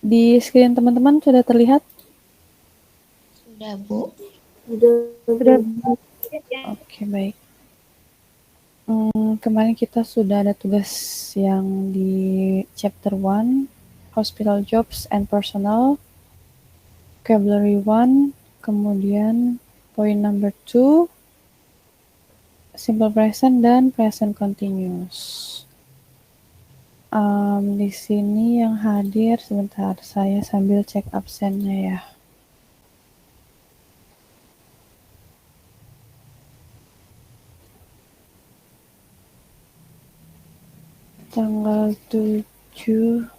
Di screen teman-teman sudah terlihat? Sudah, Bu. Sudah. Oke, baik. Kemarin kita sudah ada tugas yang di chapter 1, Hospital Jobs and Personnel, Vocabulary 1, kemudian point number 2, Simple Present dan Present Continuous. Di sini yang hadir sebentar, saya sambil cek absennya ya. Tanggal 7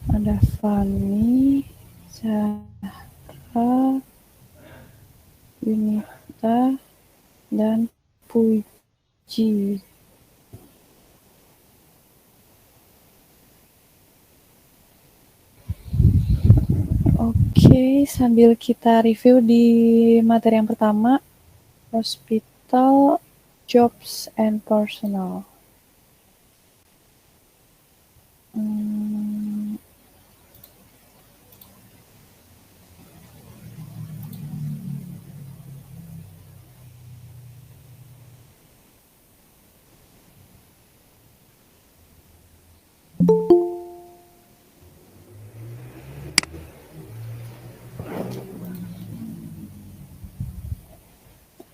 ada Fani, Zahra, Yunita, dan Puji. Oke, sambil kita review di materi yang pertama, Hospital Jobs and Personnel.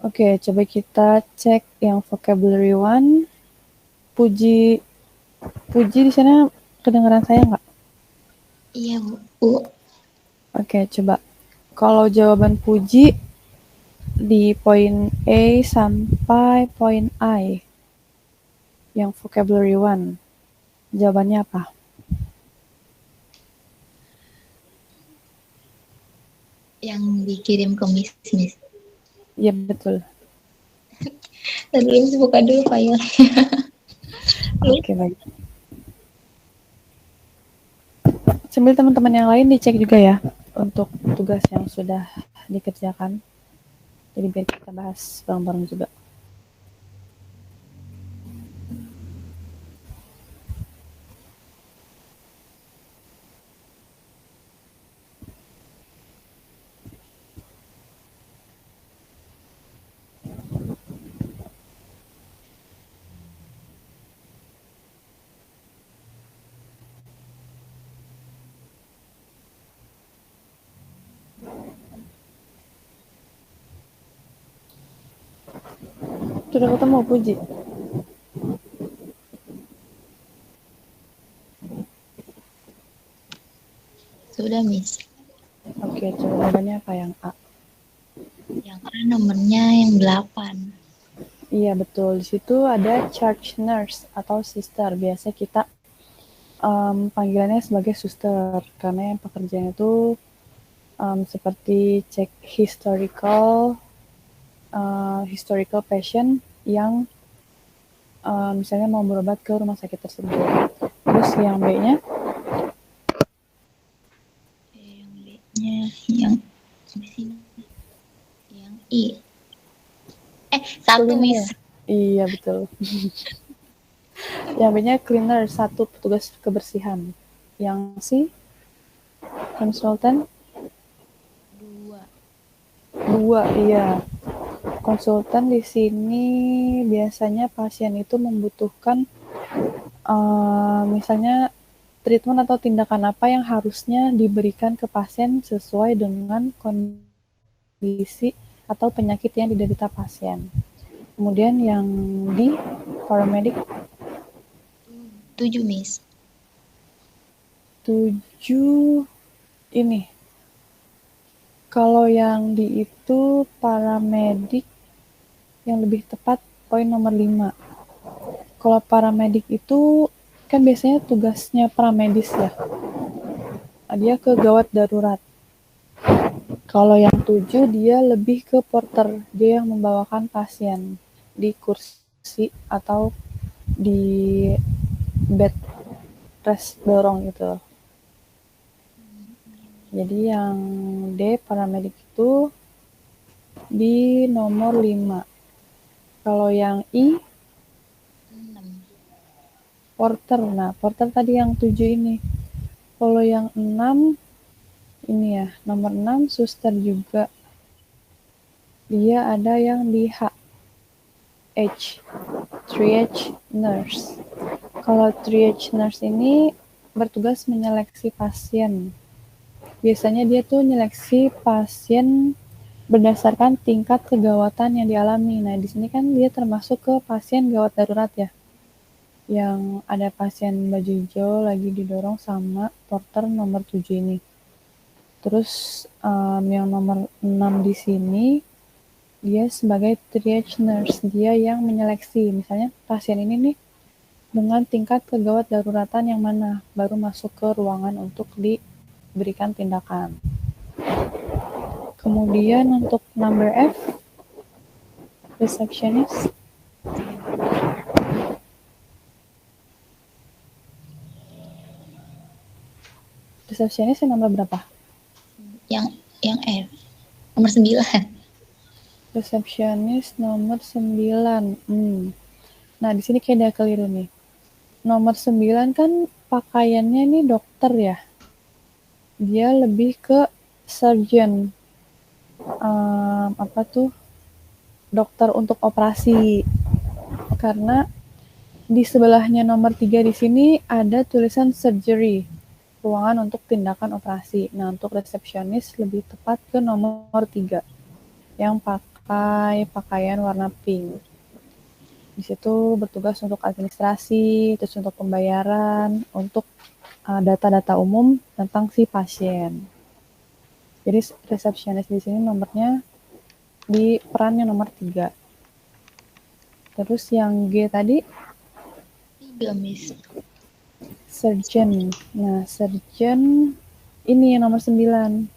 Oke, coba kita cek yang vocabulary 1. Puji di sana kedengaran saya nggak? Iya, Bu. Oke, coba. Kalau jawaban Puji di poin A sampai poin I, yang vocabulary 1, jawabannya apa? Yang dikirim ke Miss. Iya, betul. Tadi Miss buka dulu file. Oke, baik. Sambil teman-teman yang lain dicek juga ya untuk tugas yang sudah dikerjakan. Jadi biar kita bahas bareng-bareng juga. Sudah ketemu Puji? Sudah, Miss. Oke, jawabannya apa yang A? Yang A nomornya yang 8. Iya, betul. Di situ ada charge nurse atau sister. Biasa kita panggilannya sebagai suster karena yang pekerjaan itu seperti cek historical patient yang misalnya mau berobat ke rumah sakit tersebut. Terus yang B-nya? Yang B-nya yang di sini. Yang I. Satu, Miss. Iya, betul. Yang B-nya cleaner, 1, petugas kebersihan. Yang C, konsultan? 2. 2, iya. Konsultan di sini biasanya pasien itu membutuhkan misalnya treatment atau tindakan apa yang harusnya diberikan ke pasien sesuai dengan kondisi atau penyakit yang diderita pasien. Kemudian yang D, paramedic. 7, Miss. 7 ini. Kalau yang di itu paramedik, yang lebih tepat poin nomor 5. Kalau paramedik itu kan biasanya tugasnya paramedis ya. Dia ke gawat darurat. Kalau yang 7 dia lebih ke porter, dia yang membawakan pasien di kursi atau di bed rest dorong gitu. Jadi yang D, paramedik itu di nomor 5. Kalau yang I, 6. porter. Nah, porter tadi yang 7 ini. Kalau yang 6 ini ya, nomor 6 suster juga. Dia ada yang di H, triage nurse. Kalau triage nurse ini bertugas menyeleksi pasien. Biasanya dia tuh nyeleksi pasien berdasarkan tingkat kegawatan yang dialami. Nah, di sini kan dia termasuk ke pasien gawat darurat ya. Yang ada pasien baju hijau lagi didorong sama porter nomor 7 ini. Terus yang nomor 6 di sini dia sebagai triage nurse, dia yang menyeleksi. Misalnya pasien ini nih dengan tingkat kegawat daruratan yang mana baru masuk ke ruangan untuk diberikan tindakan. Kemudian untuk number F, receptionist. Receptionist yang nomor berapa? Yang F. Nomor 9. Receptionist nomor 9. Nah, di sini kayak ada keliru nih. Nomor 9 kan pakaiannya ini dokter ya. Dia lebih ke surgeon. Dokter untuk operasi. Karena di sebelahnya nomor 3 di sini ada tulisan surgery, ruangan untuk tindakan operasi. Nah, untuk resepsionis lebih tepat ke nomor 3 yang pakai pakaian warna pink. Di situ bertugas untuk administrasi, terus untuk pembayaran, untuk data-data umum tentang si pasien. Jadi resepsionis di sini nomornya di perannya nomor 3. Terus yang G tadi 3, Miss. surgeon. Nah, surgeon ini yang nomor 9.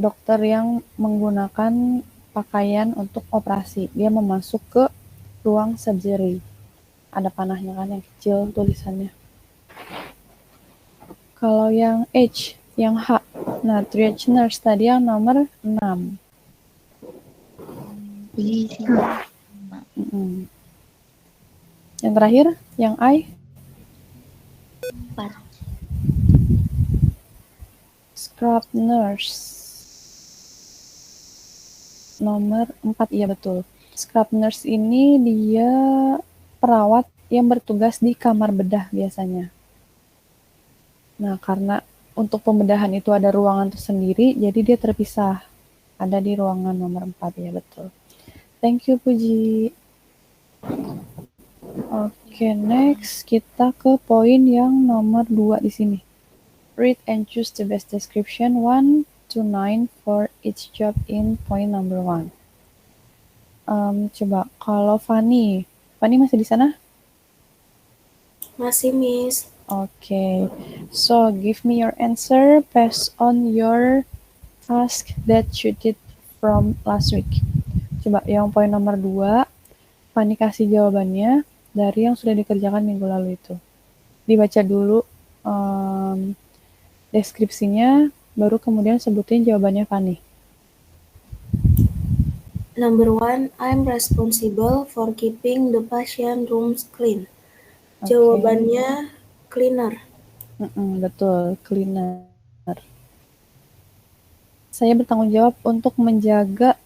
Dokter yang menggunakan pakaian untuk operasi. Dia memasuk ke ruang surgery. Ada panahnya kan yang kecil tulisannya. Kalau yang H, yang H. Nah, triage nurse tadi yang nomor 6. Polisi. Yang terakhir, yang I. 4. Scrub nurse. Nomor 4, iya betul. Scrub nurse ini dia perawat yang bertugas di kamar bedah biasanya. Nah, karena untuk pembedahan itu ada ruangan tersendiri, jadi dia terpisah. Ada di ruangan nomor 4, ya betul. Thank you, Puji. Oke, next kita ke poin yang nomor 2 di sini. Read and choose the best description 1 to 9 for each job in point number 1. Coba kalau Fanny masih di sana? Masih, Miss. Okay, so give me your answer based on your task that you did from last week. Coba yang poin nomor 2, Fanny kasih jawabannya dari yang sudah dikerjakan minggu lalu itu. Dibaca dulu deskripsinya, baru kemudian sebutin jawabannya Fanny. Number 1, I'm responsible for keeping the patient rooms clean. Okay. Jawabannya cleaner. Betul, cleaner. Saya bertanggung jawab untuk menjaga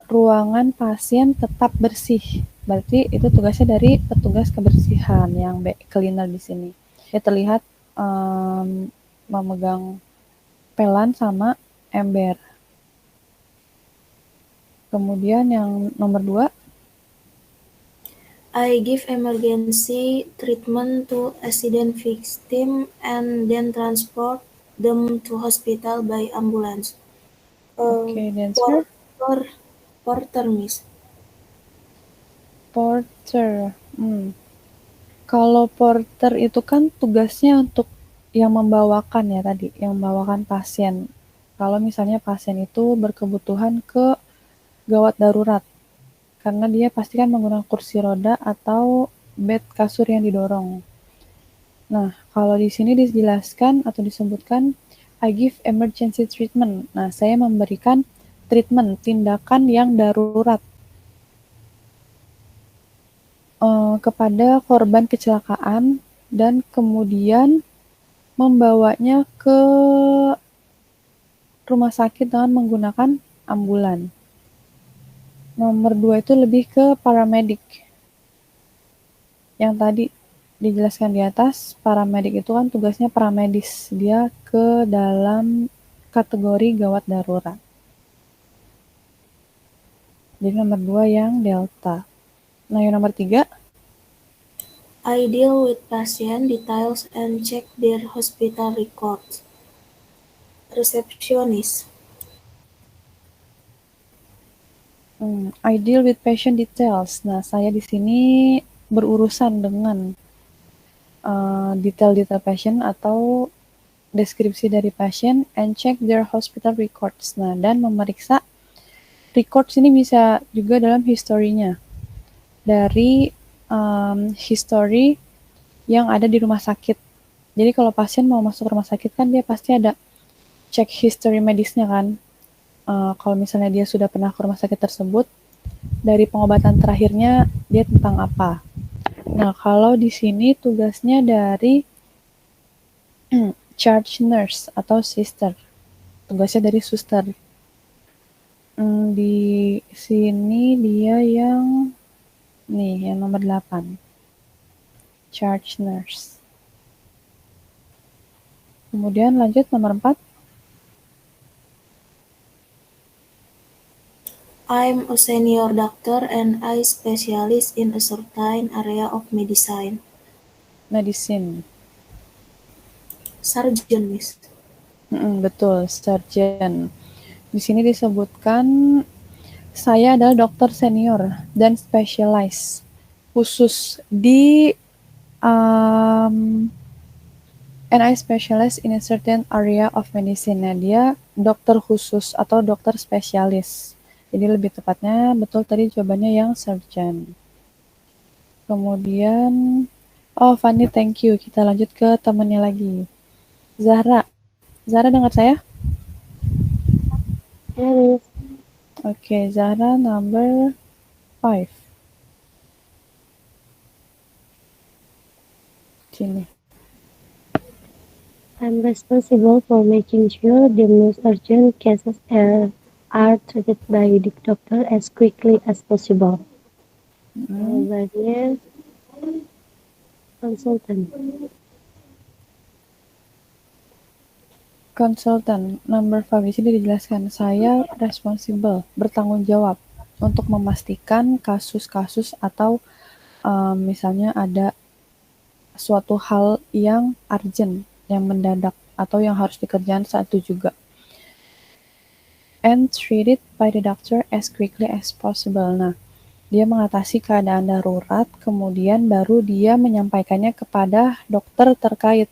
ruangan pasien tetap bersih. Berarti itu tugasnya dari petugas kebersihan yang cleaner di sini. Dia terlihat memegang pelan sama ember. Kemudian yang nomor 2, I give emergency treatment to accident victim and then transport them to hospital by ambulance. Okay, dancer. Porter, Miss. Porter. Kalau porter itu kan tugasnya untuk yang membawakan ya tadi, yang membawakan pasien. Kalau misalnya pasien itu berkebutuhan ke gawat darurat, karena dia pasti kan menggunakan kursi roda atau bed kasur yang didorong. Nah, kalau di sini dijelaskan atau disebutkan I give emergency treatment. Nah, saya memberikan treatment, tindakan yang darurat. kepada korban kecelakaan dan kemudian membawanya ke rumah sakit dengan menggunakan ambulan. Nomor 2 itu lebih ke paramedik. Yang tadi dijelaskan di atas, paramedik itu kan tugasnya paramedis. Dia ke dalam kategori gawat darurat. Jadi nomor 2 yang delta. Nah, yang nomor 3, I deal with patient details and check their hospital records. Receptionist. I deal with patient details. Nah, saya di sini berurusan dengan detail-detail pasien atau deskripsi dari pasien and check their hospital records. Nah, dan memeriksa records ini bisa juga dalam historinya. Dari history yang ada di rumah sakit. Jadi kalau pasien mau masuk rumah sakit kan dia pasti ada cek history medisnya kan. Kalau misalnya dia sudah pernah ke rumah sakit tersebut, dari pengobatan terakhirnya dia tentang apa. Nah, kalau di sini tugasnya dari charge nurse atau sister. Tugasnya dari suster. Di sini dia yang nomor 8. Charge nurse. Kemudian lanjut nomor 4. I'm a senior doctor and I specialize in a certain area of medicine. Medicine. Surgeon, Miss. Betul, surgeon. Di sini disebutkan saya adalah dokter senior dan specialize khusus di and I specialize in a certain area of medicine. Nah, dia dokter khusus atau dokter spesialis. Jadi lebih tepatnya betul tadi jawabannya yang surgeon. Kemudian, Fanny, thank you. Kita lanjut ke temannya lagi. Zahra. Zahra dengar saya? Yes. Oke, Zahra number 5. Sini. I'm responsible for making sure the most urgent cases are treated by the doctor as quickly as possible. Jawabannya konsultan. Consultant number 5 di sini dijelaskan saya responsible, bertanggung jawab untuk memastikan kasus-kasus atau misalnya ada suatu hal yang urgent, yang mendadak atau yang harus dikerjakan saat itu juga. And treat it by the doctor as quickly as possible. Nah, dia mengatasi keadaan darurat, kemudian baru dia menyampaikannya kepada dokter terkait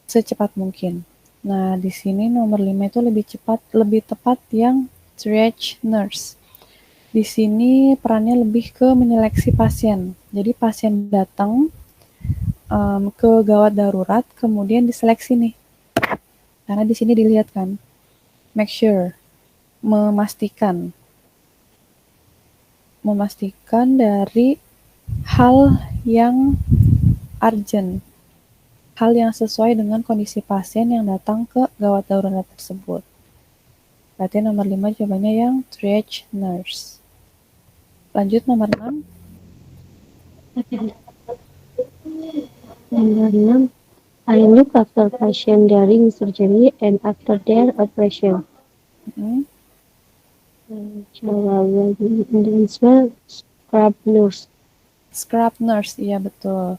secepat mungkin. Nah, di sini nomor 5 itu lebih tepat yang triage nurse. Di sini perannya lebih ke menyeleksi pasien. Jadi pasien datang ke gawat darurat, kemudian diseleksi nih. Karena di sini dilihat kan, make sure, memastikan dari hal yang urgent, hal yang sesuai dengan kondisi pasien yang datang ke gawat darurat tersebut. Berarti nomor 5 jawabannya yang triage nurse. Lanjut nomor 6. Nomor 6. I look after patient during surgery and after their operation. Jawabannya scrub nurse. Scrub nurse, iya betul.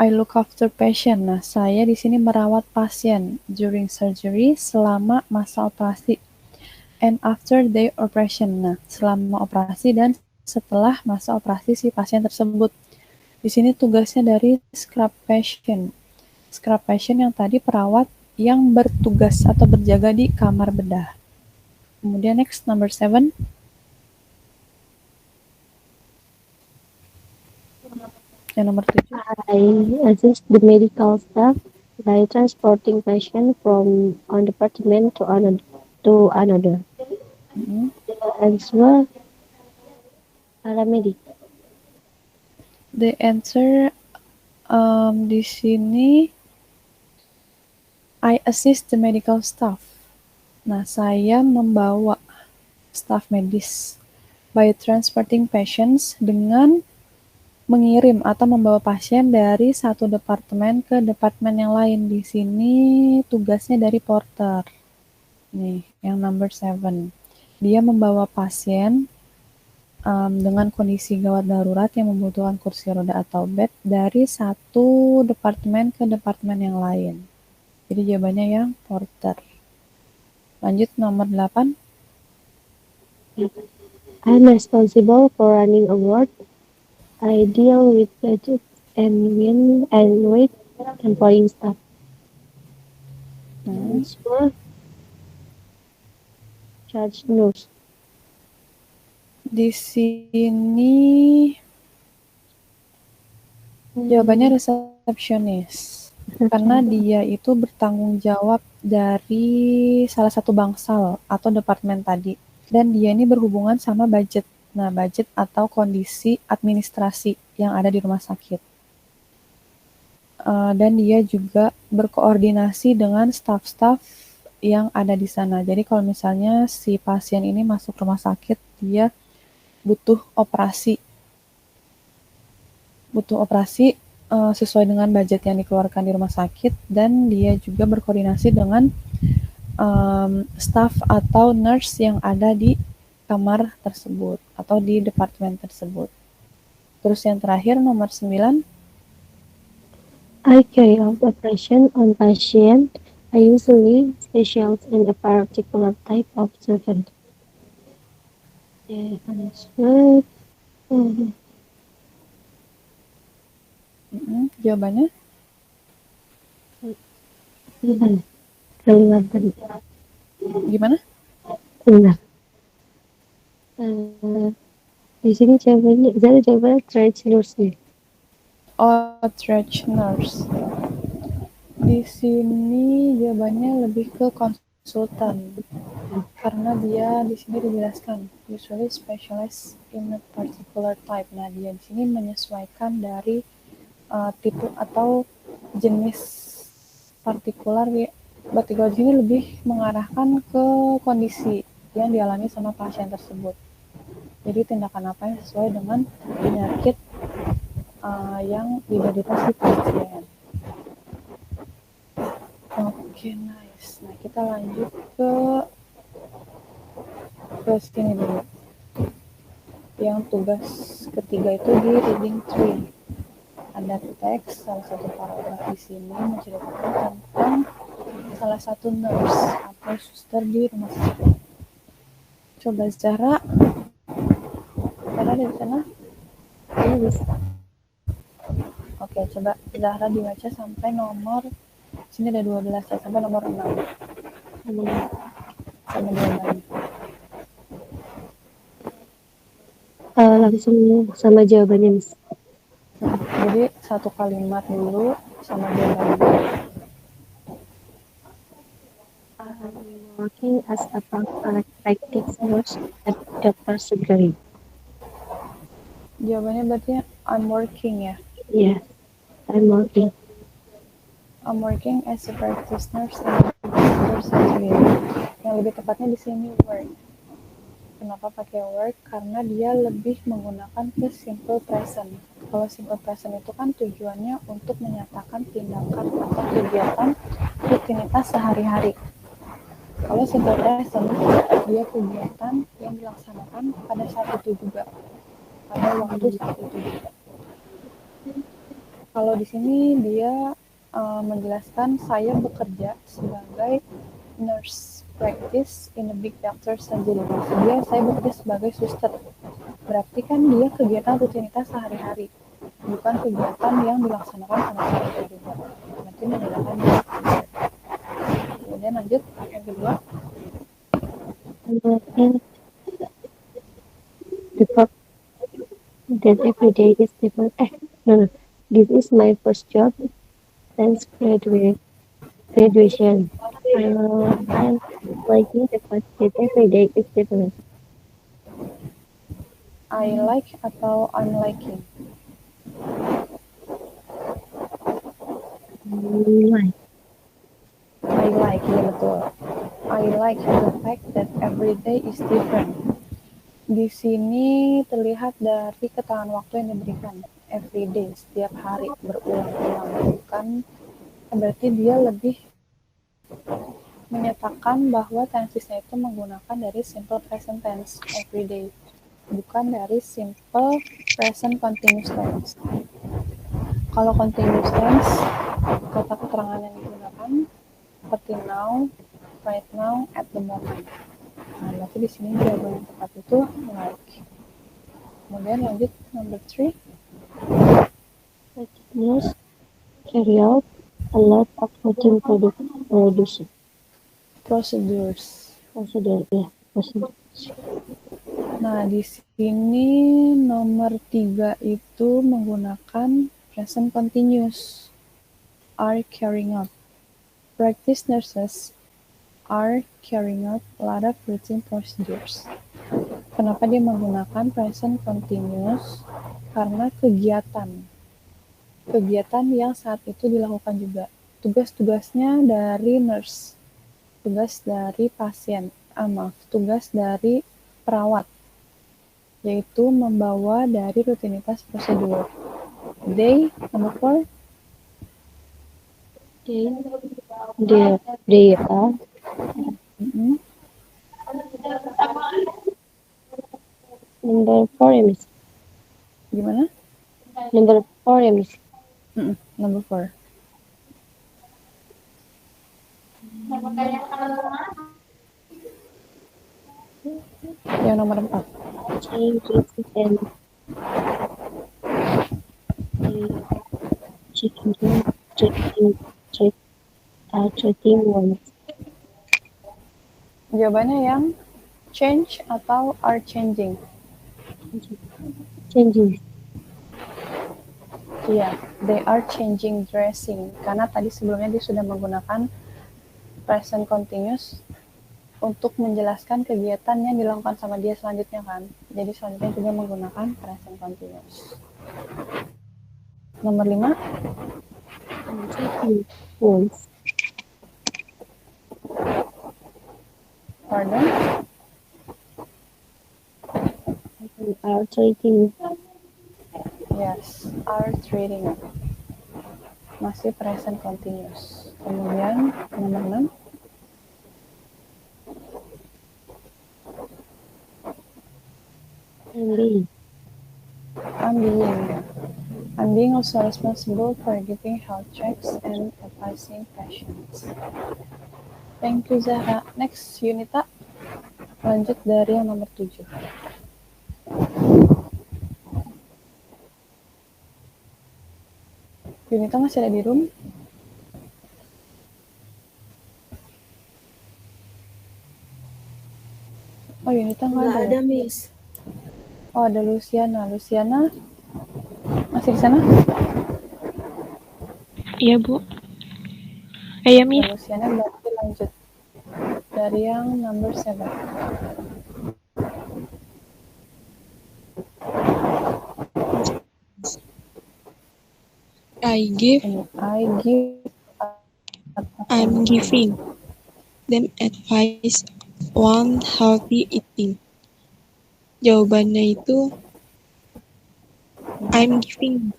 I look after patient. Nah, saya di sini merawat pasien during surgery, selama masa operasi. And after their operation. Nah, selama operasi dan setelah masa operasi si pasien tersebut. Di sini tugasnya dari scrub patient. Scrub patient yang tadi perawat yang bertugas atau berjaga di kamar bedah. Kemudian next, number 7. Yang nomor 7. I assist the medical staff by transporting patient from one department to another. Answer paramedic. The answer di sini I assist the medical staff. Nah, saya membawa staf medis by transporting patients dengan mengirim atau membawa pasien dari satu departemen ke departemen yang lain. Di sini tugasnya dari porter. Nih, yang number 7. Dia membawa pasien dengan kondisi gawat darurat yang membutuhkan kursi roda atau bed dari satu departemen ke departemen yang lain. Jadi jawabannya yang porter. Lanjut nomor 8. I'm responsible for running a ward. I deal with budget and with employing staff. Sure. Charge nurse. Di sini jawabannya resepsionis. Karena dia itu bertanggung jawab dari salah satu bangsal atau departemen tadi. Dan dia ini berhubungan sama budget. Nah, budget atau kondisi administrasi yang ada di rumah sakit. Dan dia juga berkoordinasi dengan staf-staf yang ada di sana. Jadi kalau misalnya si pasien ini masuk rumah sakit, dia butuh operasi sesuai dengan budget yang dikeluarkan di rumah sakit, dan dia juga berkoordinasi dengan staff atau nurse yang ada di kamar tersebut atau di departemen tersebut. Terus yang terakhir nomor 9. I carry out operation on patient. I usually specialize in a particular type of servant. Jawabannya gimana? Benar. Di sini jawabannya trade nurse. Oh, trade nurse. Di sini jawabannya lebih ke konsultan. Karena dia di sini dijelaskan usually specialize in a particular type. Nah, dia di sini menyesuaikan dari tipe atau jenis partikular. Partikular di sini lebih mengarahkan ke kondisi yang dialami sama pasien tersebut. Jadi tindakan apa yang sesuai dengan penyakit yang diderita si pasien. Oke, nice. Nah, kita lanjut ke sini dulu. Yang tugas ketiga itu di reading 3. Ada teks salah satu paragraf di sini menceritakan tentang salah satu nurse atau suster di rumah sakit. Coba Zahra di sana? Iya, bisa. Oke, coba Zahra dibaca sampai nomor, sini ada 12 ya, sampai nomor 6. Sama jawabannya. Langsung sama jawabannya, Miss. Jadi satu kalimat dulu sama jawabannya. Working as a practice nurse at Dr. Sugary. Jawabannya berarti I'm working ya? Yes, I'm working. I'm working as a practice nurse at Dr. Sugary. Yang lebih tepatnya di sini work. Kenapa pakai work? Karena dia lebih menggunakan ke simple present. Kalau simple present itu kan tujuannya untuk menyatakan tindakan atau kegiatan rutinitas sehari-hari. Kalau simple present, dia kegiatan yang dilaksanakan pada saat itu juga, pada waktu saat itu juga. Kalau di sini dia menjelaskan saya bekerja sebagai nurse practice in a big doctor surgery. Maksudnya saya bekerja sebagai suster. Berarti kan dia kegiatan rutinitas sehari-hari, bukan kegiatan yang dilaksanakan pada saat itu juga. Berarti membedakan dia. Kemudian lanjut yang kedua. That every day is different. No. This is my first job since graduation. I'm liking the fact that every day is different. I like atau I'm liking? Like. I like, ya betul. I like the fact that every day is different. Di sini terlihat dari ketahanan waktu yang diberikan. Every day, setiap hari, berulang-ulang. Bukan, berarti dia lebih menyatakan bahwa tensesnya itu menggunakan dari simple present tense, every day. Bukan dari simple present continuous tense. Kalau continuous tense, kata keterangan yang digunakan seperti now, right now, at the moment. Nah, berarti di sini jawaban yang tepat itu like. Kemudian lanjut number 3. Practitioners carry out a lot of routine production. Procedures. Procedure. Nah, di sini nomor 3 itu menggunakan present continuous. Are carrying out. Practice nurses are carrying out a lot of routine procedures. Kenapa dia menggunakan present continuous? Karena kegiatan yang saat itu dilakukan juga. Tugas-tugasnya dari nurse, tugas dari pasien, tugas dari perawat, yaitu membawa dari rutinitas prosedur. They, number 4. They are number 4 ya, Miss. Gimana? Number 4 ya, Miss. Number 4. Yang nomor 4. Changes and treating ones. Jawabannya yang change atau are changing? Changing. Iya, they are changing dressing. Karena tadi sebelumnya dia sudah menggunakan present continuous untuk menjelaskan kegiatan yang dilakukan sama dia selanjutnya kan. Jadi selanjutnya juga menggunakan present continuous. Nomor 5. Treating ones. Pardon? Are treating. Yes, are treating. Masih present continuous. Kemudian nomor 6. I'm being also responsible for giving health checks and advising patients. Thank you, Zahra. Next, Yunita. Lanjut dari yang nomor 7. Yunita masih ada di room? Oh, Yunita nggak ada. Ada, Miss. Oh, ada Luciana. Luciana masih di sana? Iya, Bu. Iya, Miss. Luciana berarti lanjut dari yang number 7. I'm giving them advice on healthy eating. Jawabannya itu I'm giving.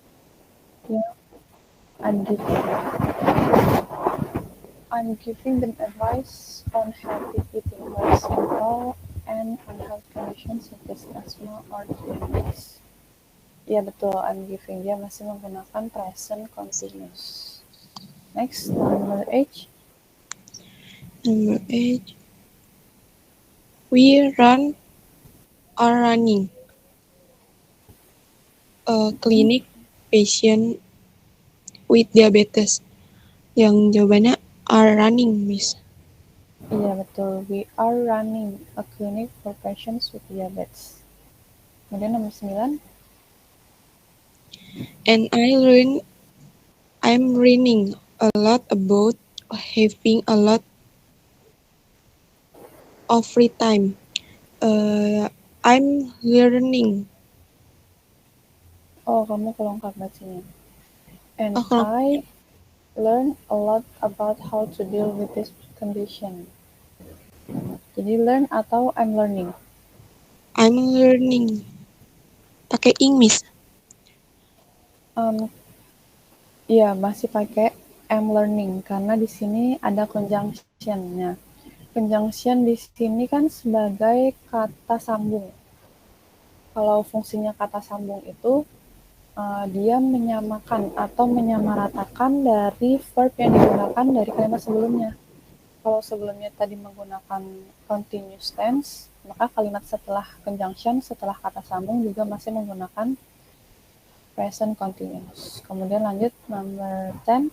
I'm giving them advice on healthy eating, very simple and on health conditions such as asthma or diabetes. Ya betul, I'm giving. Dia masih menggunakan present continuous. Next, number 8. Number 8. We are running a clinic patient with diabetes. Yang jawabannya are running, Miss. Iya betul, we are running a clinic for patients with diabetes. Kemudian nomor 9. And I'm reading a lot about having a lot of free time. I'm learning Oh, kamu kelongkap bacanya. And Oh, kalau I learn a lot about how to deal with this condition. Jadi learn atau I'm learning? I'm learning. Pakai ing, Miss. Iya, masih pakai I'm learning karena di sini ada conjunction-nya. Conjunction di sini kan sebagai kata sambung. Kalau fungsinya kata sambung itu dia menyamakan atau menyamaratakan dari verb yang digunakan dari kalimat sebelumnya. Kalau sebelumnya tadi menggunakan continuous tense, maka kalimat setelah conjunction, setelah kata sambung juga masih menggunakan present continuous. Kemudian lanjut number 10.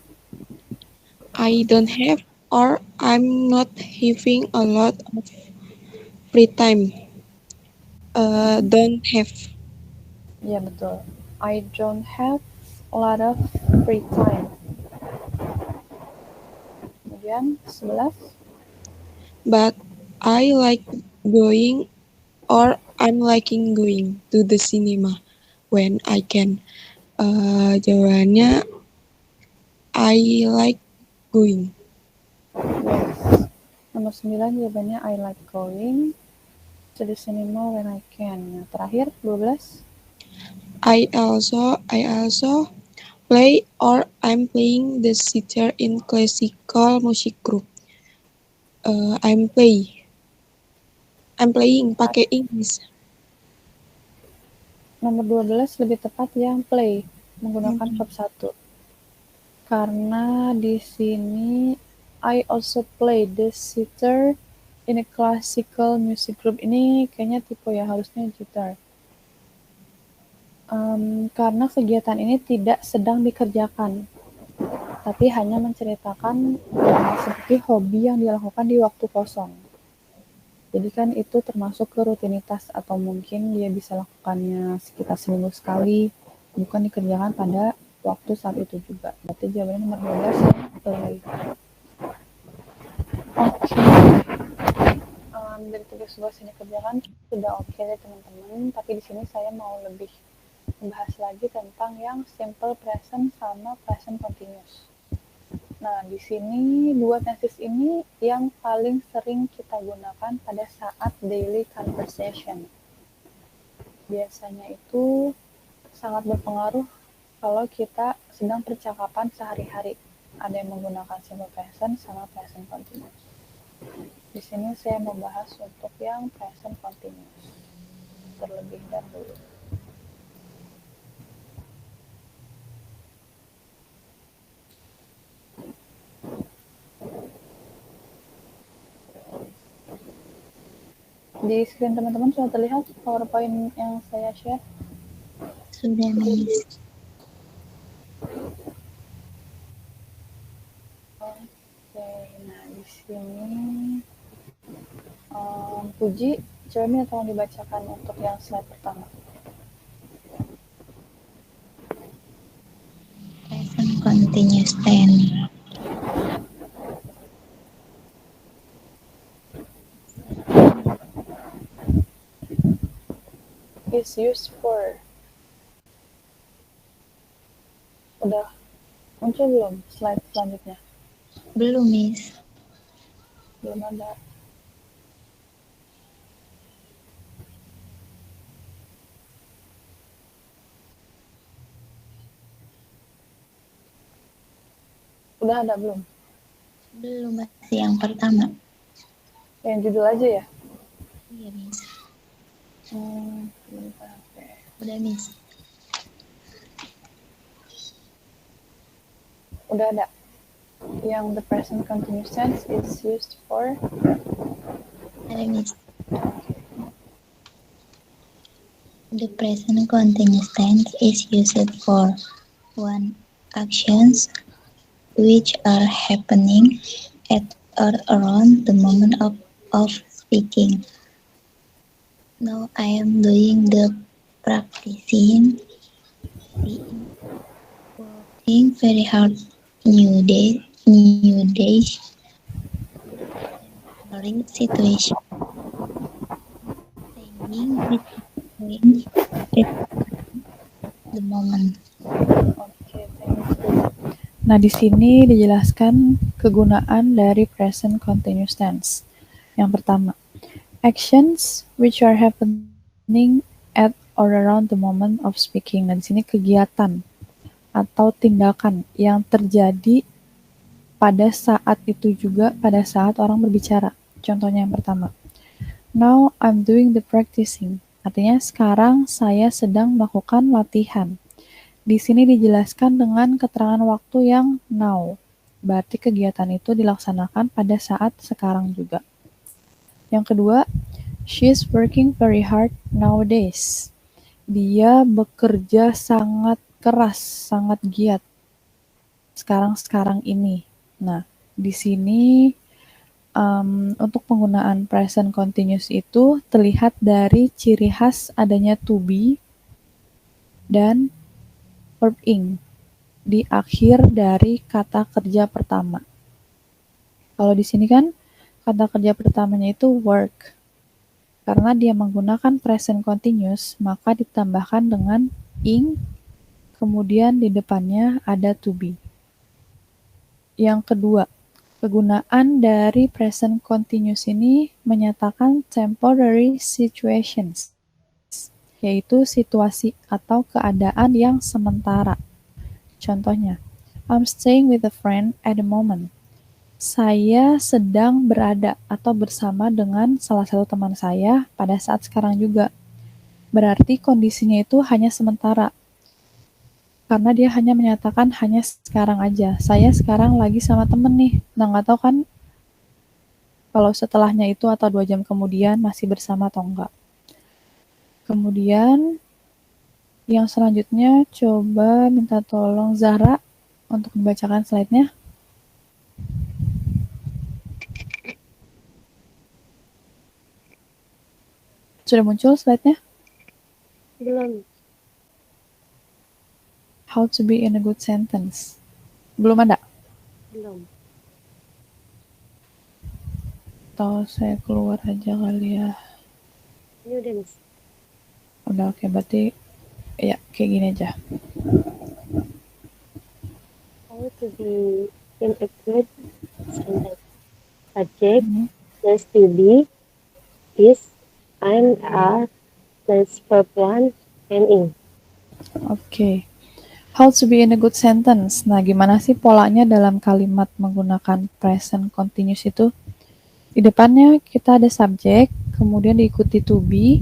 I don't have or I'm not having a lot of free time. Don't have. Ya betul. I don't have a lot of free time. Kemudian 11. But I like going or I'm liking going to the cinema when I can. Jawabannya I like going. Yes. Nomor 9 jawabannya I like going to the cinema when I can. Yang terakhir 12. I also play or I'm playing the sitar in classical music group. I'm playing pakai English. Nomor 12 lebih tepat yang play menggunakan verb 1. Karena di sini I also play the sitar in a classical music group. Ini kayaknya tipe ya, harusnya gitar. Karena kegiatan ini tidak sedang dikerjakan, tapi hanya menceritakan seperti hobi yang dilakukan di waktu kosong. Jadi kan itu termasuk ke rutinitas atau mungkin dia bisa lakukannya sekitar seminggu sekali, bukan dikerjakan pada waktu saat itu juga. Berarti jawabannya nomor 12 play. Oke. Dari tugas-tugas yang dikerjakan sudah oke deh teman-teman, tapi di sini saya mau lebih membahas lagi tentang yang simple present sama present continuous. Nah, di sini dua tenses ini yang paling sering kita gunakan pada saat daily conversation. Biasanya itu sangat berpengaruh kalau kita sedang percakapan sehari-hari. Ada yang menggunakan simple present sama present continuous. Di sini saya membahas untuk yang present continuous terlebih dahulu. Di screen teman-teman sudah terlihat PowerPoint yang saya share? Sudah, Miss. Oke, nah di sini Puji, coba minta tolong dibacakan untuk yang slide pertama. Present continuous tense. Is used for. Udah muncul belum slide selanjutnya? Belum, Miss. Belum ada. Udah ada belum? Belum, masih yang pertama. Yang judul aja ya? Iya, Miss. Bentar, oke. Udah, Miss. Udah ada. Yang the present continuous tense is used for. Ada, Miss. The present continuous tense is used for 1. Actions which are happening at or around the moment of speaking. Now I am doing the practicing, working very hard new days, following situation, saying with The moment. Oke, thank you. Nah, di sini dijelaskan kegunaan dari present continuous tense. Yang pertama, actions which are happening at or around the moment of speaking. Nah, di sini kegiatan atau tindakan yang terjadi pada saat itu juga pada saat orang berbicara. Contohnya yang pertama, now I'm doing the practicing. Artinya sekarang saya sedang melakukan latihan. Di sini dijelaskan dengan keterangan waktu yang now. Berarti kegiatan itu dilaksanakan pada saat sekarang juga. Yang kedua, she's working very hard nowadays. Dia bekerja sangat keras, sangat giat sekarang-sekarang ini. Nah, di sini untuk penggunaan present continuous itu terlihat dari ciri khas adanya to be dan verb ing di akhir dari kata kerja pertama. Kalau di sini kan kata kerja pertamanya itu work. Karena dia menggunakan present continuous, maka ditambahkan dengan ing, kemudian di depannya ada to be. Yang kedua, kegunaan dari present continuous ini menyatakan temporary situations, yaitu situasi atau keadaan yang sementara. Contohnya, I'm staying with a friend at the moment. Saya sedang berada atau bersama dengan salah satu teman saya pada saat sekarang juga. Berarti kondisinya itu hanya sementara. Karena dia hanya menyatakan hanya sekarang aja. Saya sekarang lagi sama temen nih. Nah, nggak tahu kan kalau setelahnya itu atau 2 jam kemudian masih bersama atau enggak. Kemudian yang selanjutnya coba minta tolong Zahra untuk membacakan slide-nya. Sudah muncul slide-nya? Belum. How to be in a good sentence. Belum ada? Belum. Atau saya keluar aja kali ya. Ini udah nih. Udah oke, berarti ya kayak gini aja. How to be in a good sentence. Subject plus to be is, I'm, are, plus verb one and in. Oke. How to be in a good sentence. Nah, gimana sih polanya dalam kalimat menggunakan present continuous itu? Di depannya kita ada subjek, kemudian diikuti to be,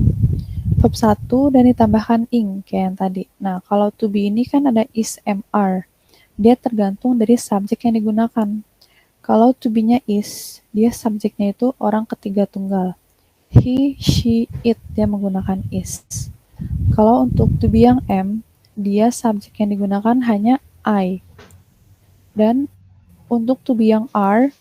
verb 1, dan ditambahkan ing, kayak yang tadi. Nah, kalau to be ini kan ada is, am, are. Dia tergantung dari subjek yang digunakan. Kalau to be-nya is, dia subjeknya itu orang ketiga tunggal. He, she, it, dia menggunakan is. Kalau untuk to be yang am, dia subjek yang digunakan hanya I. Dan untuk to be yang are,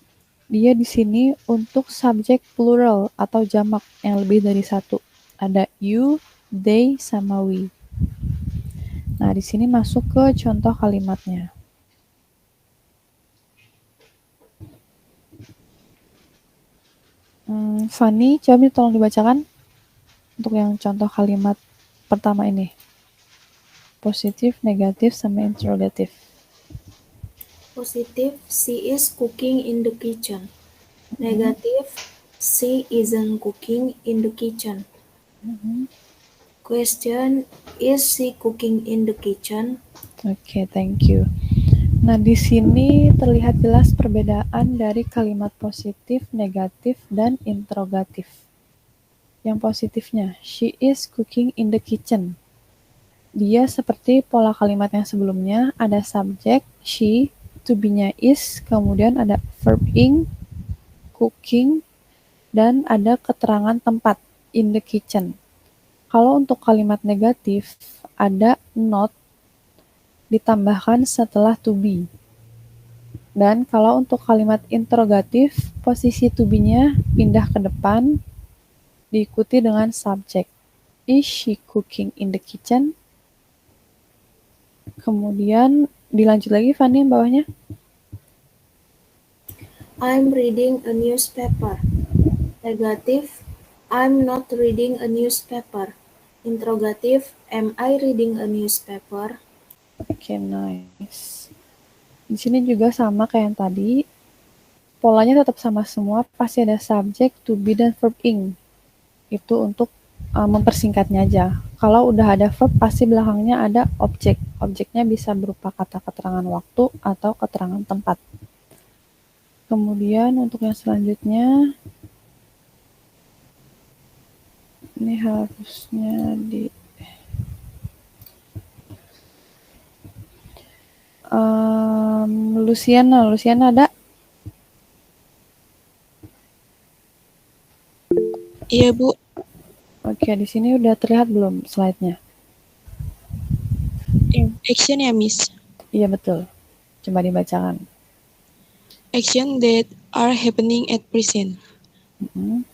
dia di sini untuk subjek plural atau jamak yang lebih dari satu. Ada you, they, sama we. Nah, di sini masuk ke contoh kalimatnya. Fanny, coba tolong dibacakan untuk yang contoh kalimat pertama ini. Positif, negatif, sama interrogatif. Positive, she is cooking in the kitchen. Negative, she isn't cooking in the kitchen. Question, is she cooking in the kitchen? Oke, thank you. Nah, di sini terlihat jelas perbedaan dari kalimat positif, negatif, dan interrogatif. Yang positifnya, she is cooking in the kitchen. Dia seperti pola kalimat yang sebelumnya, ada subjek, she, to be-nya is, kemudian ada verb ing, cooking, dan ada keterangan tempat, in the kitchen. Kalau untuk kalimat negatif, ada not, ditambahkan setelah to be. Dan kalau untuk kalimat interrogatif, posisi to be-nya pindah ke depan, diikuti dengan subjek. Is she cooking in the kitchen? Kemudian dilanjut lagi Fanny yang bawahnya. I'm reading a newspaper. Negative, I'm not reading a newspaper. Interrogative, am I reading a newspaper? Oke, nice. Di sini juga sama kayak yang tadi. Polanya tetap sama semua, pasti ada subject, to be, dan verb ing. Itu untuk mempersingkatnya aja. Kalau udah ada verb, pasti belakangnya ada objek. Objeknya bisa berupa kata keterangan waktu atau keterangan tempat. Kemudian untuk yang selanjutnya, ini harusnya di Luciana ada? Iya, Bu. Oke, di sini udah terlihat belum slide-nya? Action ya, Miss. Iya betul. Coba dibacakan. Action that are happening at present. Mm-mm.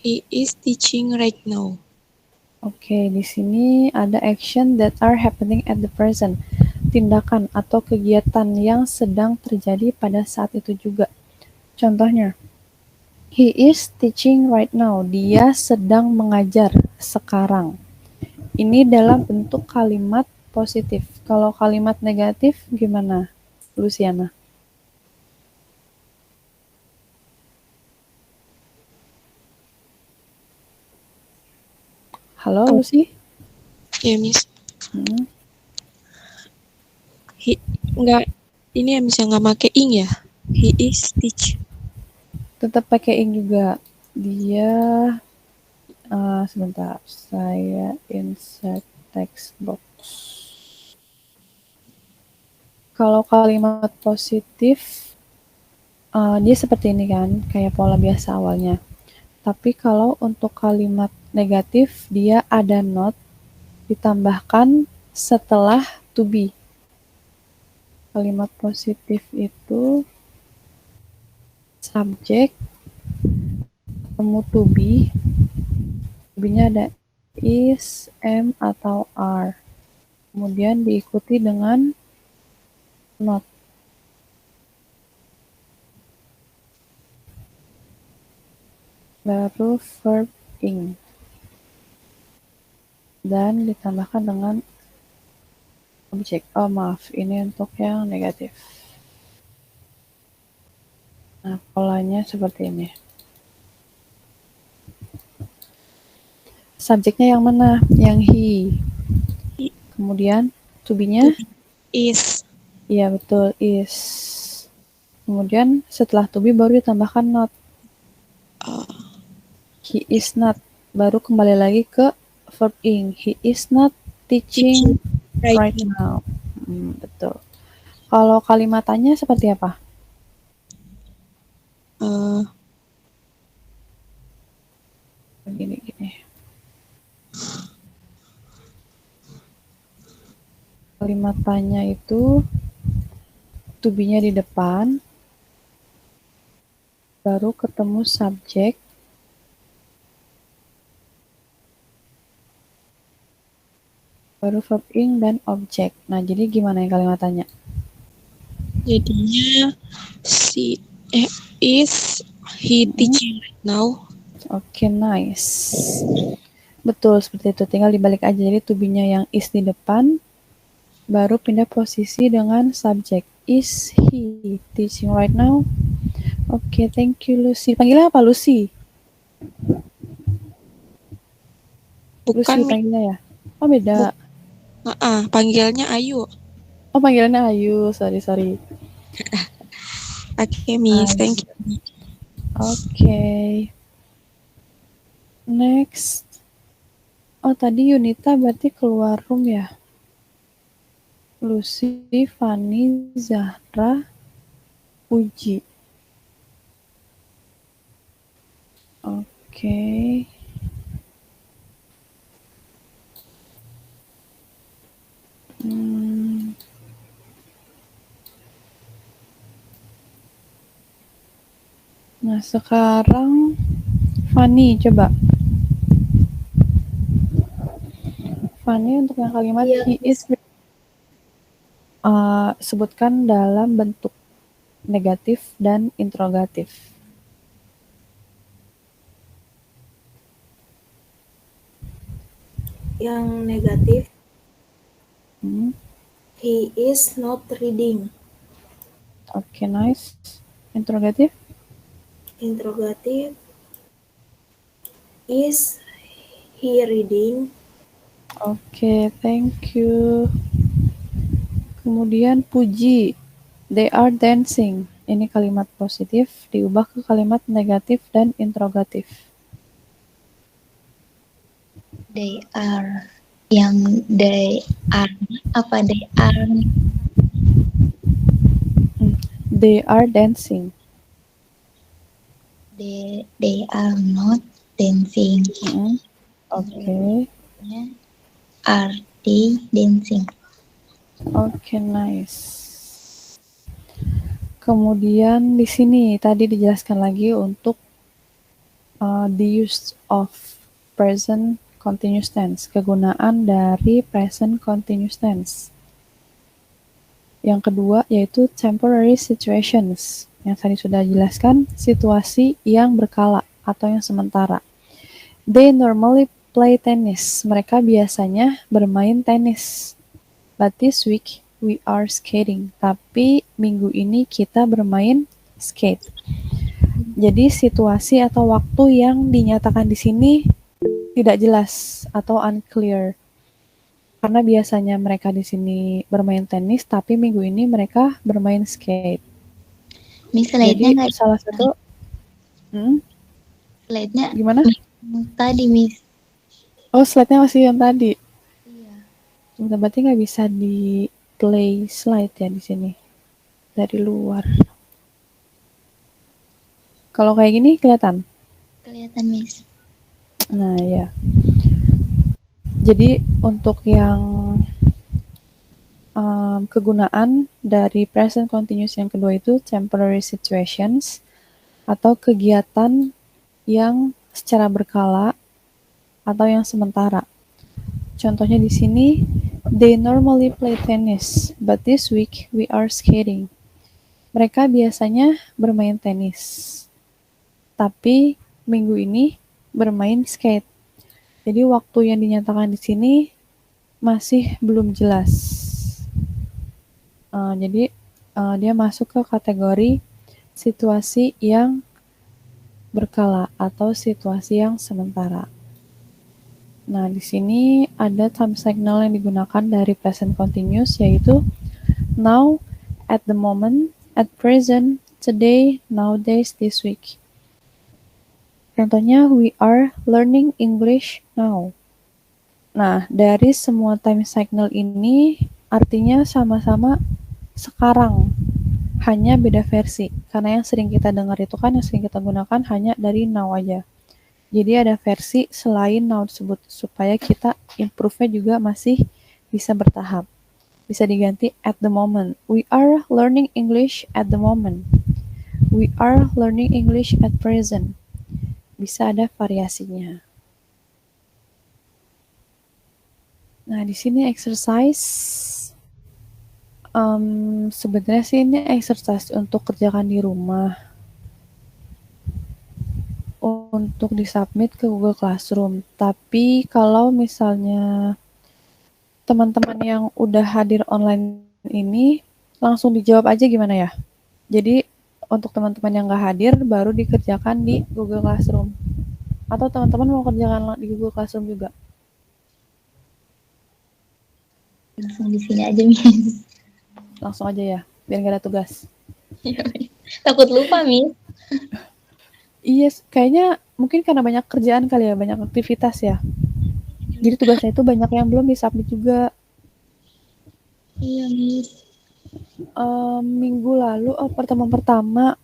He is teaching right now. Oke, di sini ada action that are happening at the present. Tindakan atau kegiatan yang sedang terjadi pada saat itu juga. Contohnya, he is teaching right now. Dia sedang mengajar sekarang. Ini dalam bentuk kalimat positif. Kalau kalimat negatif gimana, Luciana? Halo, Lucy? Ya, Miss. Hmm. Enggak, ini ya bisa nggak make ing ya? He is teach. Tetap pakai ing juga. Dia sebentar, saya insert text box. Kalau kalimat positif, dia seperti ini kan, kayak pola biasa awalnya. Tapi kalau untuk kalimat negatif, dia ada not ditambahkan setelah to be. Kalimat positif itu subjek ketemu to be-nya ada is, am, atau are. Kemudian diikuti dengan not. Baru verb ing. Dan ditambahkan dengan objek. Oh maaf, ini untuk yang negatif. Nah, polanya seperti ini. Subjeknya yang mana? Yang he. Kemudian to be-nya? Is. Iya betul, is. Kemudian setelah to be baru ditambahkan not. He is not. Baru kembali lagi ke verb ing. He is not teaching right now. Betul. Kalau kalimatannya seperti apa? Gini. Kalimatannya itu to be-nya di depan, baru ketemu subjek, baru verb ing dan objek. Nah, jadi gimana ya kalimatannya? Jadinya is he teaching right now. Oke, nice. Betul, seperti itu. Tinggal dibalik aja. Jadi to be-nya yang is di depan, baru pindah posisi dengan subjek. Is he teaching right now? Oke, thank you, Lucy. Panggilnya apa, Lucy? Bukan, Lucy panggilnya ya? Oh, beda. Panggilnya Ayu. Oh, panggilannya Ayu. Sorry. Oke, Miss. Thank you. Oke. Next. Oh, tadi Yunita berarti keluar room ya? Lucy, Fanny, Zahra, Uji. Oke. Nah, sekarang Fanny, coba. Fanny untuk yang kalimat he is sebutkan dalam bentuk negatif dan interrogatif. yang negatif, Hmm. he is not reading. Oke, nice. Interrogatif. Interrogatif, is he reading? Oke, thank you. Kemudian puji, they are dancing. Ini kalimat positif diubah ke kalimat negatif dan interrogatif. They are. Yang they are apa they are? They are dancing. They are not dancing. Oke. Are they dancing? Oke, nice. Kemudian di sini tadi dijelaskan lagi untuk the use of present continuous tense, kegunaan dari present continuous tense. Yang kedua yaitu temporary situations. Yang tadi sudah dijelaskan, situasi yang berkala atau yang sementara. They normally play tennis. Mereka biasanya bermain tenis. But this week we are skating. Tapi minggu ini kita bermain skate. Jadi situasi atau waktu yang dinyatakan di sini tidak jelas atau unclear. Karena biasanya mereka di sini bermain tenis, tapi minggu ini mereka bermain skate. Miss, Jadi slide-nya nggak salah satu slide-nya gimana? Tadi, Miss. Oh, slide-nya masih yang tadi. Iya. Berarti nggak bisa di play slide ya di sini dari luar. Kalau kayak gini kelihatan? Kelihatan, Miss. Nah, ya. Jadi untuk yang kegunaan dari present continuous yang kedua itu temporary situations atau kegiatan yang secara berkala atau yang sementara. Contohnya di sini, they normally play tennis, but this week we are skating. Mereka biasanya bermain tenis, tapi minggu ini bermain skate. Jadi waktu yang dinyatakan di sini masih belum jelas. Jadi dia masuk ke kategori situasi yang berkala atau situasi yang sementara. Nah, di sini ada time signal yang digunakan dari present continuous yaitu now, at the moment, at present, today, nowadays, this week. Contohnya, we are learning English now. Nah, dari semua time signal ini artinya sama-sama sekarang, hanya beda versi. Karena yang sering kita dengar itu kan, yang sering kita gunakan hanya dari now aja. Jadi ada versi selain now tersebut, supaya kita improve-nya juga masih bisa bertahap. Bisa diganti at the moment. We are learning English at the moment. We are learning English at present. Bisa ada variasinya. Nah, di sini exercise. Sebenarnya sih ini exercise untuk kerjakan di rumah. Untuk disubmit ke Google Classroom. Tapi kalau misalnya teman-teman yang udah hadir online ini langsung dijawab aja gimana ya? Jadi untuk teman-teman yang nggak hadir baru dikerjakan di Google Classroom. Atau teman-teman mau kerjakan di Google Classroom juga? Langsung di sini aja, Miss. Langsung aja ya, biar nggak ada tugas. Iya, Miss. Takut lupa, Miss. Iya, kayaknya mungkin karena banyak kerjaan kali ya, banyak aktivitas ya. Jadi tugasnya itu banyak yang belum disubmit juga. Iya, Miss. Minggu lalu pertemuan pertama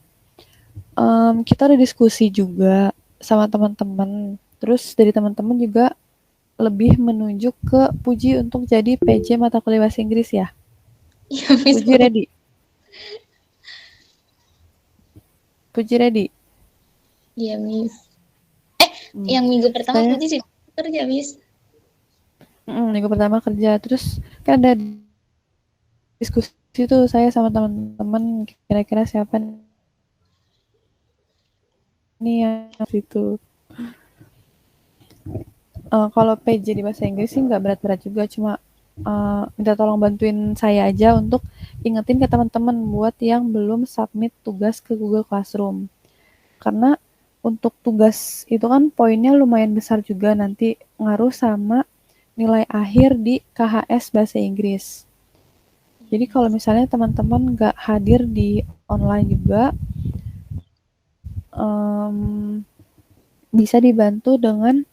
kita ada diskusi juga sama teman-teman. Terus dari teman-teman juga lebih menunjuk ke Puji untuk jadi PJ mata kuliah bahasa Inggris ya. Iya, Miss. Puji ready? Puji ready? Iya, Miss. Yang minggu pertama Puji sih kerja, Miss. Minggu pertama kerja. Terus kan ada diskusi tuh saya sama teman-teman kira-kira siapa nih yang situ. Kalau PJ di bahasa Inggris sih nggak berat-berat juga, cuma minta tolong bantuin saya aja untuk ingetin ke teman-teman buat yang belum submit tugas ke Google Classroom. Karena untuk tugas itu kan poinnya lumayan besar juga, nanti ngaruh sama nilai akhir di KHS bahasa Inggris. Jadi kalau misalnya teman-teman nggak hadir di online juga, bisa dibantu dengan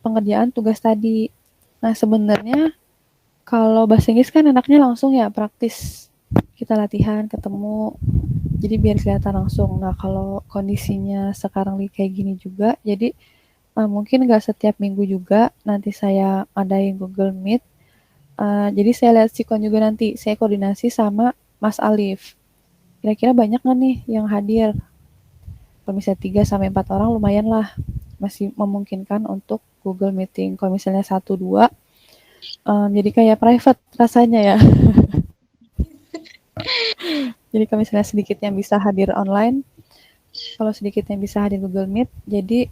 pengerjaan tugas tadi. Nah, sebenarnya kalau bahasa Inggris kan enaknya langsung ya, praktis. Kita latihan, ketemu, jadi biar kelihatan langsung. Nah, kalau kondisinya sekarang kayak gini juga, jadi mungkin nggak setiap minggu juga, nanti saya adain Google Meet. Jadi saya lihat sikon juga nanti, saya koordinasi sama Mas Alif. Kira-kira banyak nggak nih yang hadir? Kalau misalnya 3-4 orang lumayan lah, masih memungkinkan untuk Google Meeting. Kalau misalnya 1-2, jadi kayak private rasanya ya. Jadi kalau misalnya sedikit yang bisa hadir online, kalau sedikit yang bisa hadir Google Meet, jadi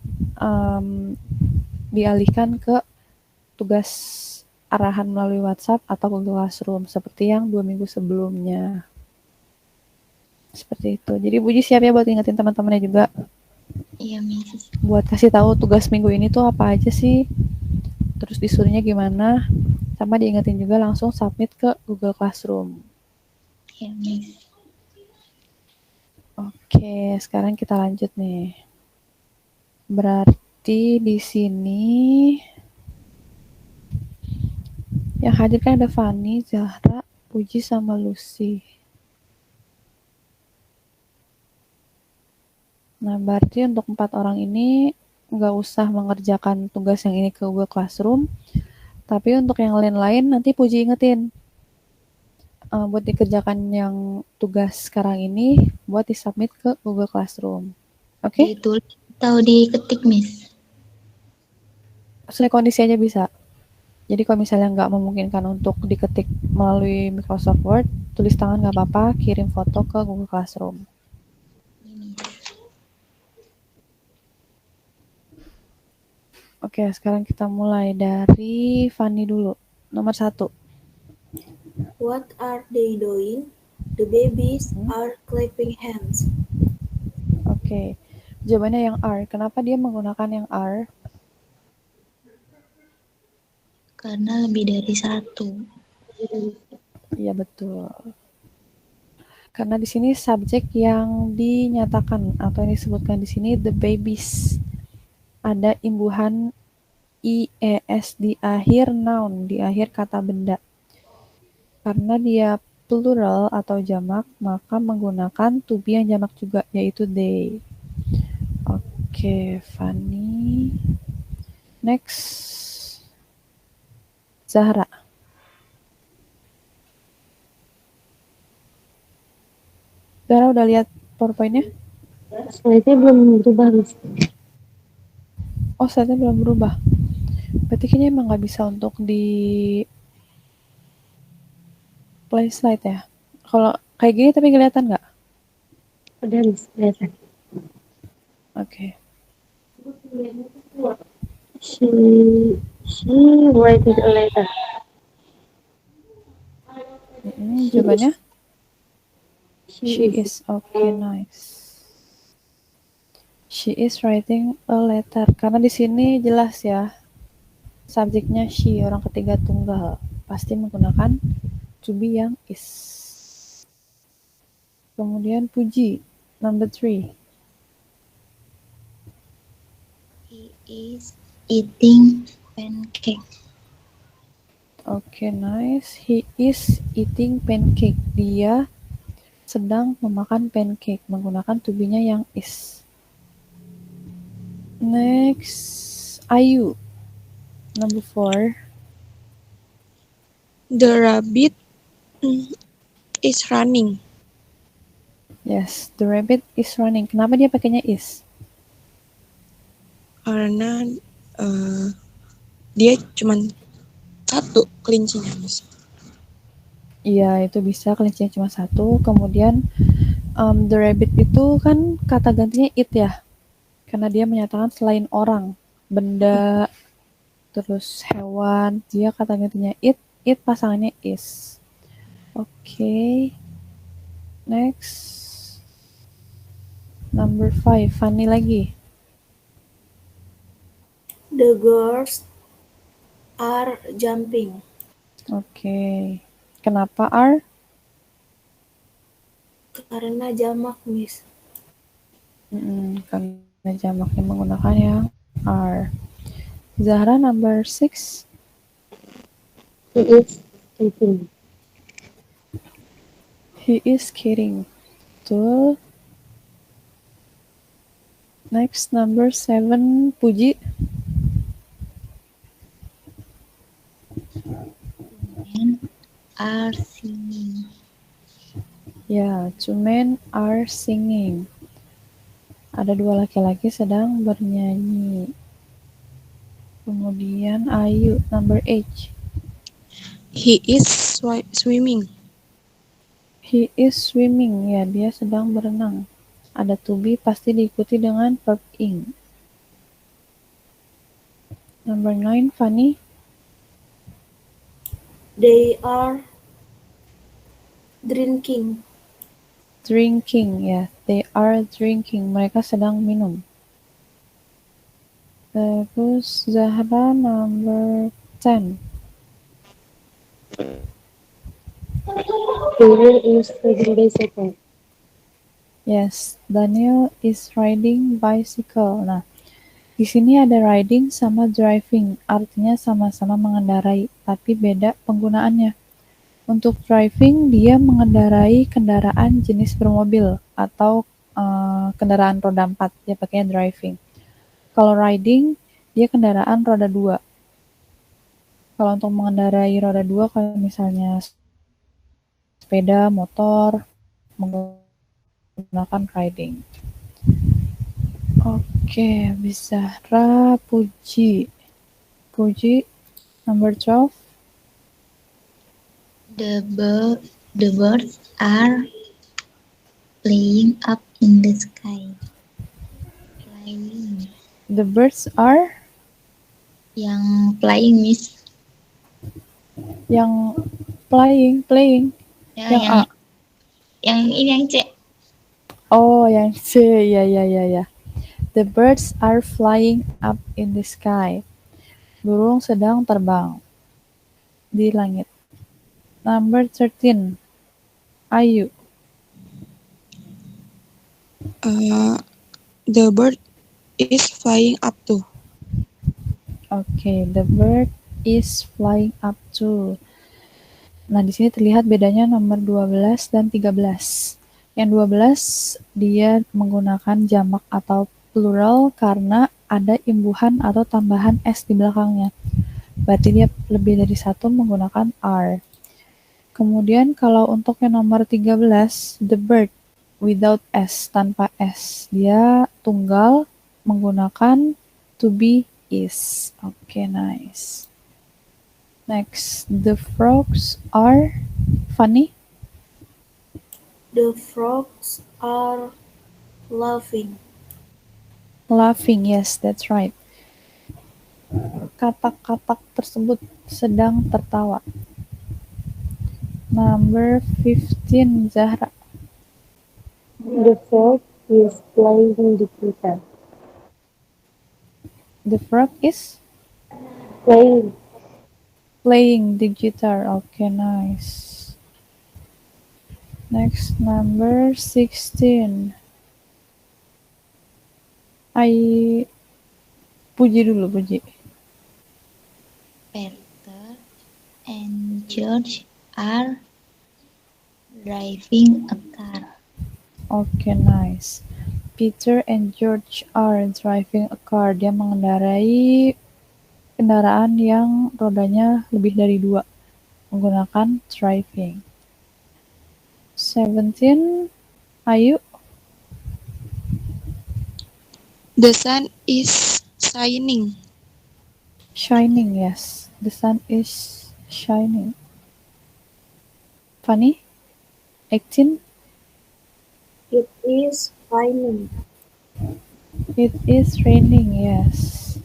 dialihkan ke tugas arahan melalui WhatsApp atau Google Classroom seperti yang 2 minggu sebelumnya. Seperti itu. Jadi Puji siap ya buat ingetin teman-temannya juga. Iya, Miss. Buat kasih tahu tugas minggu ini tuh apa aja sih, terus disuruhnya gimana, sama diingetin juga langsung submit ke Google Classroom. Iya, Miss. Oke, sekarang kita lanjut nih. Berarti di sini yang hadir kan ada Fanny, Zahra, Puji, sama Lucy. Nah, berarti untuk 4 orang ini nggak usah mengerjakan tugas yang ini ke Google Classroom, tapi untuk yang lain-lain nanti Puji ingetin. Buat dikerjakan yang tugas sekarang ini, buat disubmit ke Google Classroom. Oke? Ditulis atau diketik, Miss? Sesuai kondisi aja bisa. Jadi kalau misalnya nggak memungkinkan untuk diketik melalui Microsoft Word, tulis tangan nggak apa-apa, kirim foto ke Google Classroom. Oke, sekarang kita mulai dari Fanny dulu. Nomor 1. What are they doing? The babies are clapping hands. Oke, jawabannya yang are. Kenapa dia menggunakan yang are? Karena lebih dari satu. Iya, betul. Karena di sini subjek yang dinyatakan atau yang disebutkan di sini the babies. Ada imbuhan IES di akhir noun, di akhir kata benda. Karena dia plural atau jamak, maka menggunakan to be yang jamak juga, yaitu they. Oke, Fanny. Next. Zahra. Zahra udah lihat PowerPoint-nya? Slide-nya belum berubah, Miss. Oh, slide-nya belum berubah. Berarti kayaknya emang nggak bisa untuk di play slide ya? Kalau kayak gini tapi kelihatan nggak? Udah, Miss, kelihatan. Oke. She writing a letter. Jawabannya? She is. Okay, nice. She is writing a letter. Karena di sini jelas ya, subjeknya she, orang ketiga tunggal. Pasti menggunakan to be yang is. Kemudian Puji, number 3. He is eating pancake. Okay, nice. He is eating pancake. Dia sedang memakan pancake. Menggunakan to be-nya yang is. Next, Ayu, number 4. The rabbit is running. Yes, the rabbit is running. Kenapa dia pakainya is? Karena dia cuma satu kelincinya, Miss. Iya, itu bisa kelincinya cuma satu. Kemudian the rabbit itu kan kata gantinya it ya. Karena dia menyatakan selain orang, benda, terus hewan, dia kata gantinya it pasangannya is. Oke. Next. Number 5, Fanny lagi. The girls are jumping. Oke. Kenapa are? Karena jamak, Miss. Karena jamaknya menggunakan yang are. Zahra number 6. He is skating. He is skating. Betul. Next number 7, Puji. Men are singing. Ya, two men are singing. Ada dua laki-laki sedang bernyanyi. Kemudian Ayu, number 8. He is swimming. He is swimming. Ya, dia sedang berenang. Ada to be pasti diikuti dengan verb ing. Number 9, Fanny. They are drinking. Drinking, ya. They are drinking. Mereka sedang minum. Terus Zahra number 10. Daniel is riding bicycle. Yes, Daniel is riding bicycle. Nah, di sini ada riding sama driving, artinya sama-sama mengendarai, tapi beda penggunaannya. Untuk driving, dia mengendarai kendaraan jenis bermobil atau kendaraan roda 4, dia pakainya driving. Kalau riding, dia kendaraan roda 2. Kalau untuk mengendarai roda 2, kalau misalnya sepeda, motor, menggunakan riding. Oke, bisa Puji. Puji, number 12. The birds are playing up in the sky. Flying. The birds are Yang flying, Miss. yang playing. Ya, Yang A. Yang ini yang C. Oh, yang C. Ya. The birds are flying up in the sky. Burung sedang terbang di langit. Number 13. Ayu. The bird is flying up too. Oke, the bird is flying up too. Nah, di sini terlihat bedanya nomor 12 dan 13. Yang 12 dia menggunakan jamak atau plural karena ada imbuhan atau tambahan s di belakangnya. Berarti dia lebih dari satu menggunakan are. Kemudian kalau untuk yang nomor 13, the bird without s, tanpa s. Dia tunggal menggunakan to be is. Oke, nice. Next, the frogs are funny. The frogs are laughing. Laughing, yes, that's right. Katak-katak tersebut sedang tertawa. Number 15, Zahra. The frog is playing the guitar. The frog is Playing. the guitar. Okay, nice. Next, number 16. Puji dulu, Puji. Peter and George are driving a car. Okay, nice. Peter and George are driving a car. Dia mengendarai kendaraan yang rodanya lebih dari 2. Menggunakan driving. 17, Ayu. The sun is shining. Shining, yes. The sun is shining. Funny? 18. It is raining. It is raining, yes.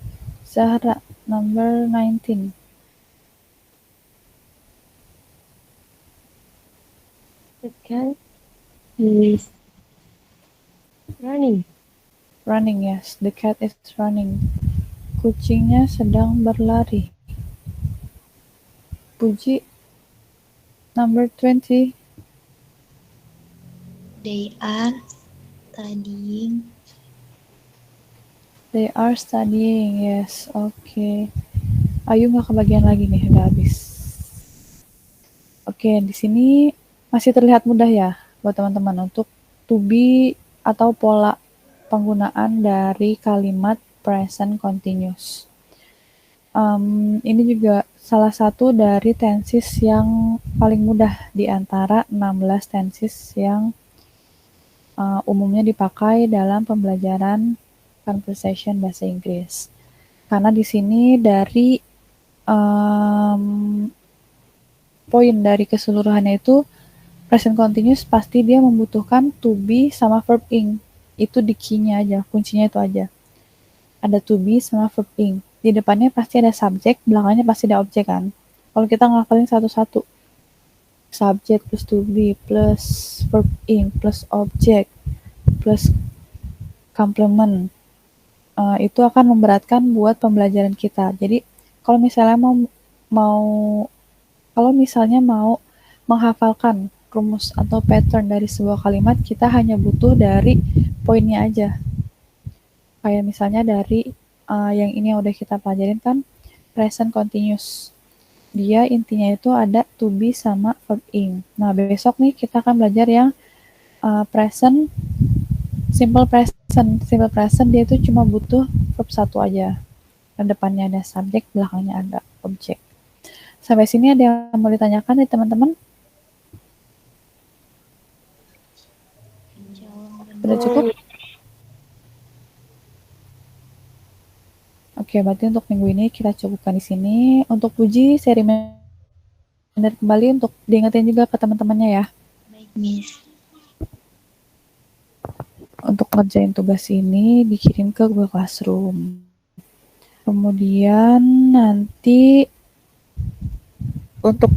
Zahra. Number 19. The cat is running. Running, yes. The cat is running. Kucingnya sedang berlari. Puji. Number 20. They are studying. They are studying, yes. Oke. Ayu nggak kebagian lagi nih, udah habis. Oke, di sini masih terlihat mudah ya buat teman-teman untuk to be atau pola penggunaan dari kalimat present continuous. Ini juga salah satu dari tenses yang paling mudah di antara 16 tenses yang umumnya dipakai dalam pembelajaran conversation bahasa Inggris. Karena di sini dari poin dari keseluruhannya itu present continuous pasti dia membutuhkan to be sama verb ing. Itu di key-nya aja, kuncinya itu aja. Ada to be sama verb ing. Di depannya pasti ada subjek, belakangnya pasti ada objek kan. Kalau kita ngafalin satu-satu, subject plus to be plus verb ing plus objek plus complement, itu akan memberatkan buat pembelajaran kita. Jadi kalau misalnya mau menghafalkan rumus atau pattern dari sebuah kalimat, kita hanya butuh dari poinnya aja. Kayak misalnya dari yang ini yang udah kita pelajarin kan present continuous. Dia intinya itu ada to be sama verb ing. Nah, besok nih kita akan belajar yang present, simple present. Simple present dia itu cuma butuh verb satu aja. Dan depannya ada subjek, belakangnya ada objek. Sampai sini ada yang mau ditanyakan dari teman-teman? Udah cukup? Oke, berarti untuk minggu ini kita cukupkan di sini. Untuk Puji, saya reminder kembali untuk diingetin juga ke teman-temannya ya. Baik, Miss. Untuk ngerjain tugas ini dikirim ke Google Classroom. Kemudian nanti untuk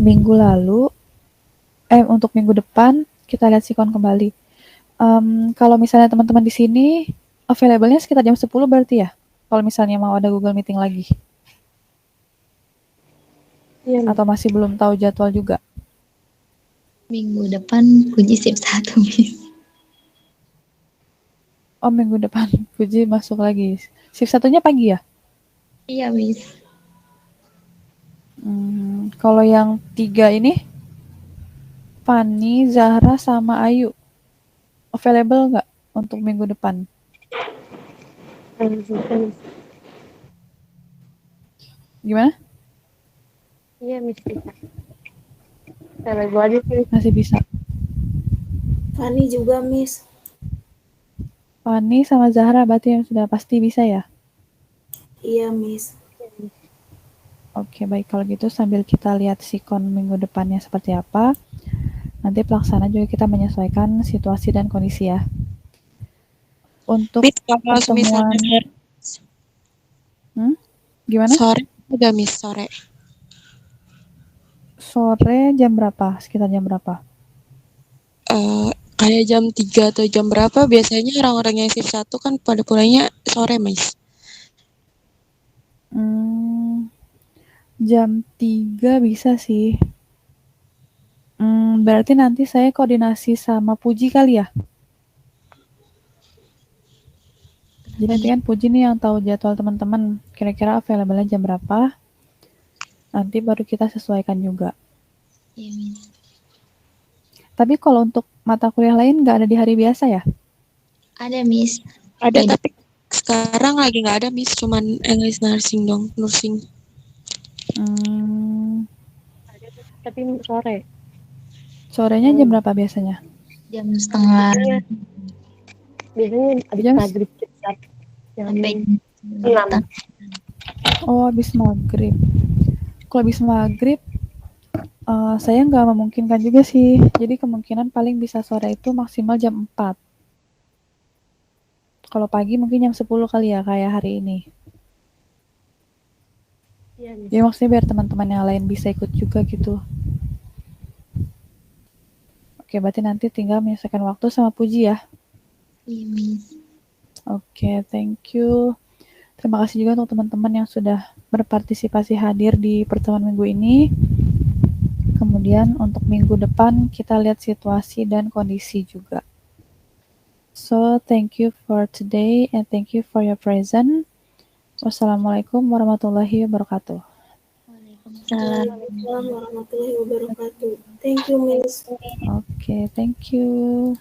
untuk minggu depan kita lihat sikon kembali. Kalau misalnya teman-teman di sini available-nya sekitar jam 10 berarti ya? Kalau misalnya mau ada Google Meeting lagi. Iya, Atau masih belum tahu jadwal juga? Minggu depan Puji shift 1, Miss. Oh, minggu depan Puji masuk lagi. Shift 1-nya pagi ya? Iya, Miss. Kalau yang 3 ini, Fani, Zahra, sama Ayu, available nggak untuk minggu depan? Gimana? Iya, Miss bisa. Saya lagi aja sih. Masih bisa. Fanny juga, Miss. Fani sama Zahra berarti yang sudah pasti bisa ya? Iya, Miss. Oke, baik. Kalau gitu sambil kita lihat sikon minggu depannya seperti apa, nanti pelaksana juga kita menyesuaikan situasi dan kondisi ya. Untuk Miss, kalau pertemuan... misalnya Gimana? sore udah Miss, sore. Sore jam berapa? Sekitar jam berapa? Kayak jam 3 atau jam berapa biasanya orang-orang yang shift 1 kan pada pulangnya sore, Miss. Jam 3 bisa sih. Berarti nanti saya koordinasi sama Puji kali ya? Jadi nanti kan Puji nih yang tahu jadwal teman-teman. Kira-kira available-nya jam berapa? Nanti baru kita sesuaikan juga. Iya, Miss. Tapi kalau untuk mata kuliah lain nggak ada di hari biasa ya? Ada, Miss. Ada, Beda. tapi sekarang lagi nggak ada, Miss. Cuman English nursing dong, nursing. Tapi sore. Sorenya jam berapa biasanya? Jam setengah Biasanya habis Jam- maghrib sekitar jam sampai 6. Oh, habis maghrib. Kalau habis maghrib, saya nggak memungkinkan juga sih. Jadi kemungkinan paling bisa sore itu maksimal jam 4. Kalau pagi mungkin jam 10 kali ya, kayak hari ini. Iya, Miss. Ya maksudnya biar teman-teman yang lain bisa ikut juga gitu. Oke, berarti nanti tinggal menyelesaikan waktu sama Puji ya. Iya, Miss. Oke, thank you. Terima kasih juga untuk teman-teman yang sudah berpartisipasi hadir di pertemuan minggu ini. Kemudian untuk minggu depan kita lihat situasi dan kondisi juga. So, thank you for today and thank you for your presence. Wassalamualaikum warahmatullahi wabarakatuh. Waalaikumsalam. Waalaikumsalam warahmatullahi wabarakatuh. Thank you, Miss. Oke, thank you.